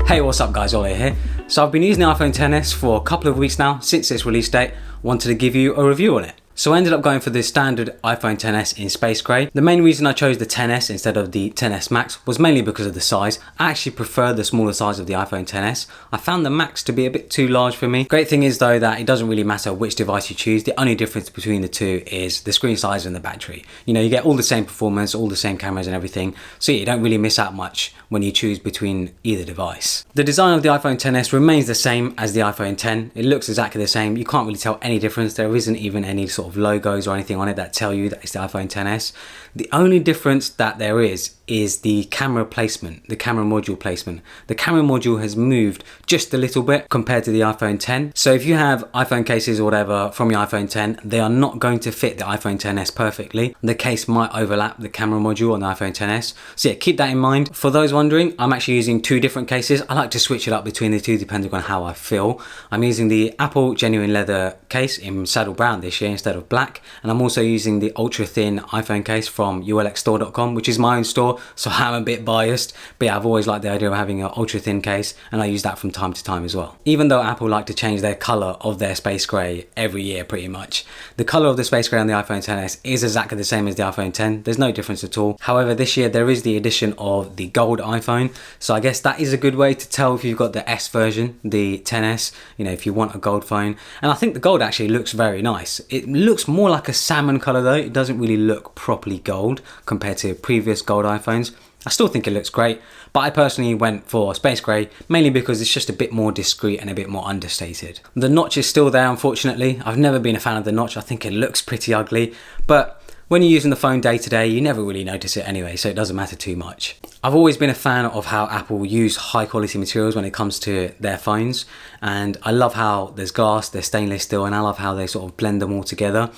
Hey, what's up guys, Ollie here. So I've been using the iPhone XS for a couple of weeks now, since its release date. Wanted to give you a review on it. So I ended up going for the standard iPhone XS in space grey. The main reason I chose the XS instead of the XS Max was mainly because of the size. I actually prefer the smaller size of the iPhone XS. I found the Max to be a bit too large for me. Great thing is though that it doesn't really matter which device you choose. The only difference between the two is the screen size and the battery. You know, you get all the same performance, all the same cameras and everything. So yeah, you don't really miss out much when you choose between either device. The design of the iPhone XS remains the same as the iPhone X. It looks exactly the same. You can't really tell any difference. There isn't even any sort of logos or anything on it that tell you that it's the iPhone XS. The only difference that there is the camera placement, the camera module placement. The camera module has moved just a little bit compared to the iPhone X. So if you have iPhone cases or whatever from your iPhone X, they are not going to fit the iPhone XS perfectly. The case might overlap the camera module on the iPhone XS. So yeah, keep that in mind. For those wondering, I'm actually using two different cases. I like to switch it up between the two depending on how I feel. I'm using the Apple genuine leather case in saddle brown this year instead of black, and I'm also using the ultra thin iPhone case from ulxstore.com, which is my own store, so I'm a bit biased, but yeah, I've always liked the idea of having an ultra thin case, and I use that from time to time as well. Even though Apple like to change their color of their space gray every year pretty much, the color of the space gray on the iPhone XS is exactly the same as the iPhone X. There's no difference at all. However, this year there is the addition of the gold iPhone, so I guess that is a good way to tell if you've got the S version, the XS, you know, if you want a gold phone. And I think the gold actually looks very nice. It looks more like a salmon color though. It doesn't really look properly gold compared to previous gold iPhones. I still think it looks great, but I personally went for space grey mainly because it's just a bit more discreet and a bit more understated. The notch is still there, unfortunately. I've never been a fan of the notch. I think it looks pretty ugly, but when you're using the phone day to day, you never really notice it anyway, so it doesn't matter too much. I've always been a fan of how Apple use high quality materials when it comes to their phones, and I love how there's glass, there's stainless steel, and I love how they sort of blend them all together.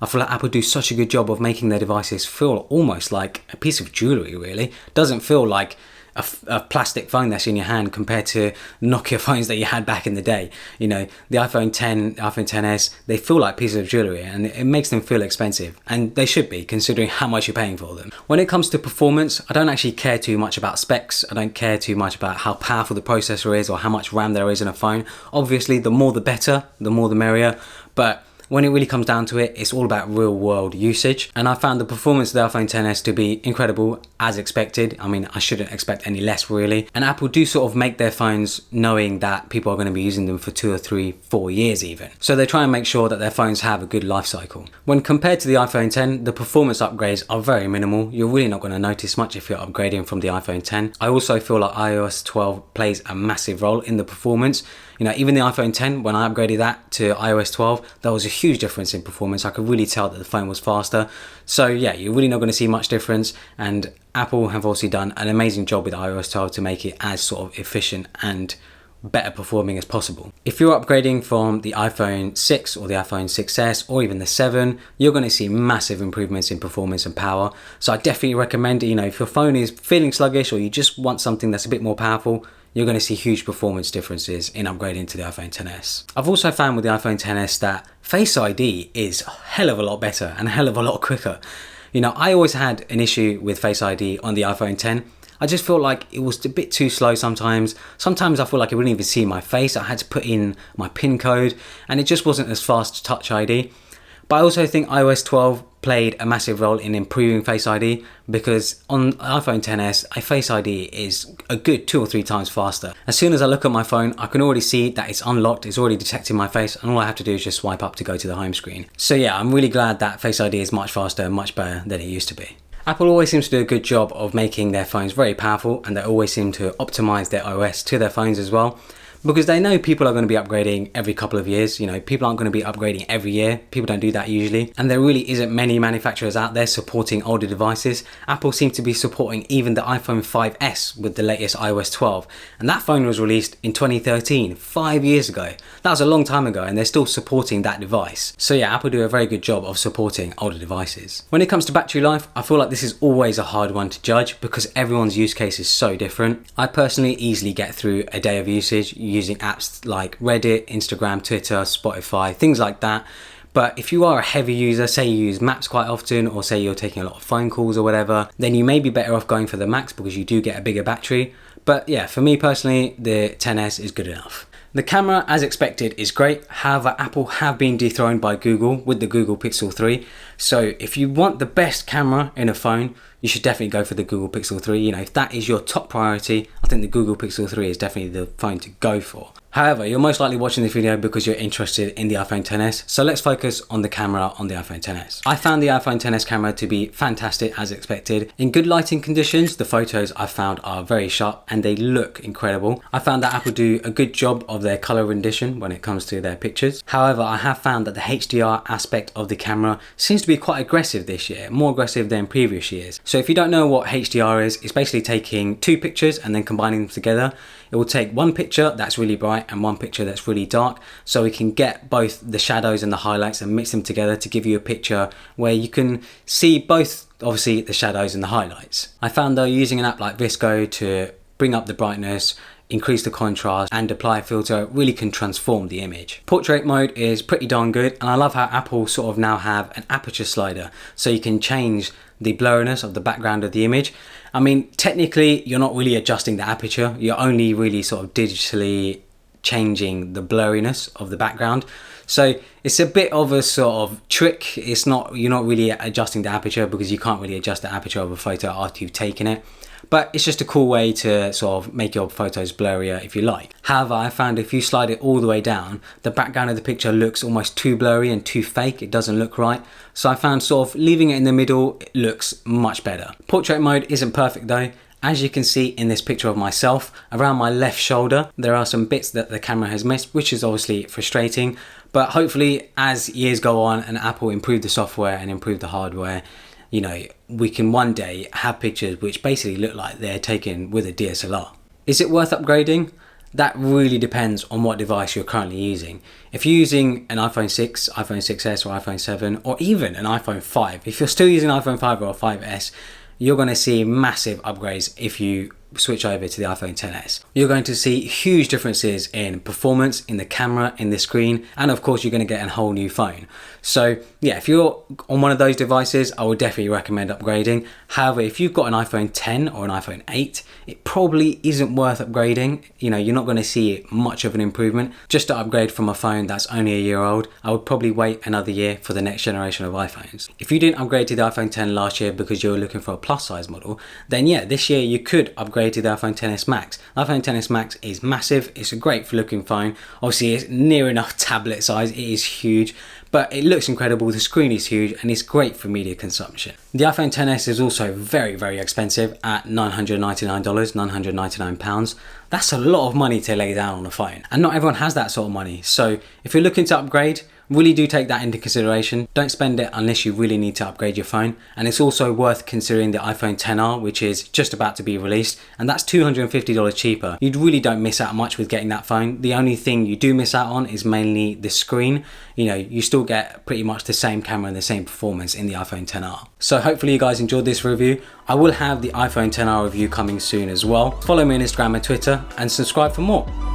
I feel like Apple do such a good job of making their devices feel almost like a piece of jewellery, really. Doesn't feel like a plastic phone that's in your hand compared to Nokia phones that you had back in the day. You know, the iPhone X, iPhone XS, they feel like pieces of jewellery, and it makes them feel expensive. And they should be, considering how much you're paying for them. When it comes to performance, I don't actually care too much about specs. I don't care too much about how powerful the processor is or how much RAM there is in a phone. Obviously, the more the better, the more the merrier. But when it really comes down to it, it's all about real world usage. And I found the performance of the iPhone XS to be incredible as expected. I mean, I shouldn't expect any less really. And Apple do sort of make their phones knowing that people are going to be using them for 2 or 3, 4 years even. So they try and make sure that their phones have a good life cycle. When compared to the iPhone X, the performance upgrades are very minimal. You're really not going to notice much if you're upgrading from the iPhone X. I also feel like iOS 12 plays a massive role in the performance. You know, even the iPhone X, when I upgraded that to iOS 12, there was a huge difference in performance. I could really tell that the phone was faster. So yeah, you're really not going to see much difference, and Apple have also done an amazing job with iOS 12 to make it as sort of efficient and better performing as possible. If you're upgrading from the iPhone 6 or the iPhone 6S or even the 7, you're going to see massive improvements in performance and power. So I definitely recommend, you know, if your phone is feeling sluggish or you just want something that's a bit more powerful, you're going to see huge performance differences in upgrading to the iPhone XS. I've also found with the iPhone XS that Face ID is a hell of a lot better and a hell of a lot quicker. You know, I always had an issue with Face ID on the iPhone X. I just feel like it was a bit too slow sometimes. Sometimes I feel like it wouldn't even see my face. I had to put in my PIN code, and it just wasn't as fast as Touch ID. But I also think iOS 12 played a massive role in improving Face ID, because on iPhone XS, a Face ID is a good 2 or 3 times faster. As soon as I look at my phone, I can already see that it's unlocked, it's already detecting my face, and all I have to do is just swipe up to go to the home screen. So yeah, I'm really glad that Face ID is much faster and much better than it used to be. Apple always seems to do a good job of making their phones very powerful, and they always seem to optimize their OS to their phones as well, because they know people are going to be upgrading every couple of years. You know, people aren't going to be upgrading every year. People don't do that usually. And there really isn't many manufacturers out there supporting older devices. Apple seems to be supporting even the iPhone 5S with the latest iOS 12. And that phone was released in 2013, 5 years ago. That was a long time ago, and they're still supporting that device. So yeah, Apple do a very good job of supporting older devices. When it comes to battery life, I feel like this is always a hard one to judge because everyone's use case is so different. I personally easily get through a day of usage using apps like Reddit, Instagram, Twitter, Spotify, things like that. But if you are a heavy user, say you use Maps quite often, or say you're taking a lot of phone calls or whatever, then you may be better off going for the Max because you do get a bigger battery. But yeah, for me personally, the XS is good enough. The camera, as expected, is great. However, Apple have been dethroned by Google with the Google Pixel 3. So if you want the best camera in a phone, you should definitely go for the Google Pixel 3. You know, if that is your top priority, I think the Google Pixel 3 is definitely the phone to go for. However, you're most likely watching this video because you're interested in the iPhone XS, so let's focus on the camera on the iPhone XS. I found the iPhone XS camera to be fantastic as expected. In good lighting conditions, the photos I found are very sharp and they look incredible. I found that Apple do a good job of their color rendition when it comes to their pictures. However, I have found that the HDR aspect of the camera seems to be quite aggressive this year, more aggressive than previous years. So if you don't know what HDR is, it's basically taking two pictures and then combining them together. It will take one picture that's really bright and one picture that's really dark, so we can get both the shadows and the highlights and mix them together to give you a picture where you can see both, obviously, the shadows and the highlights. I found though, using an app like Visco to bring up the brightness, increase the contrast and apply a filter really can transform the image. Portrait mode is pretty darn good, and I love how Apple sort of now have an aperture slider so you can change the blurriness of the background of the image. I mean, technically you're not really adjusting the aperture, you're only really sort of digitally changing the blurriness of the background. So it's a bit of a sort of trick. It's not, you're not really adjusting the aperture because you can't really adjust the aperture of a photo after you've taken it. But it's just a cool way to sort of make your photos blurrier if you like. However, I found if you slide it all the way down, the background of the picture looks almost too blurry and too fake. It doesn't look right. So I found sort of leaving it in the middle, it looks much better. Portrait mode isn't perfect though. As you can see in this picture of myself, around my left shoulder, there are some bits that the camera has missed, which is obviously frustrating. But hopefully as years go on and Apple improve the software and improve the hardware, you know, we can one day have pictures which basically look like they're taken with a DSLR. Is it worth upgrading? That really depends on what device you're currently using. If you're using an iPhone 6, iPhone 6s or iPhone 7 or even an iPhone 5, if you're still using an iPhone 5 or a 5s, you're going to see massive upgrades if you switch over to the iPhone XS. You're going to see huge differences in performance, in the camera, in the screen, and of course you're going to get a whole new phone. So yeah, if you're on one of those devices, I would definitely recommend upgrading. However, if you've got an iPhone 10 or an iPhone 8, it probably isn't worth upgrading. You know, you're not going to see much of an improvement. Just to upgrade from a phone that's only a year old, I would probably wait another year for the next generation of iPhones. If you didn't upgrade to the iPhone 10 last year because you were looking for a plus size model, then yeah, this year you could upgrade to the iPhone XS Max. The iPhone XS Max is massive. It's a great looking phone. Obviously, it's near enough tablet size. It is huge, but it looks incredible. The screen is huge and it's great for media consumption. The iPhone XS is also very, very expensive at $999, £999. That's a lot of money to lay down on a phone, and not everyone has that sort of money. So if you're looking to upgrade, really do take that into consideration. Don't spend it unless you really need to upgrade your phone. And it's also worth considering the iPhone XR, which is just about to be released, and that's $250 cheaper. You really don't miss out much with getting that phone. The only thing you do miss out on is mainly the screen. You know, you still get pretty much the same camera and the same performance in the iPhone XR. So hopefully you guys enjoyed this review. I will have the iPhone XR review coming soon as well. Follow me on Instagram and Twitter and subscribe for more.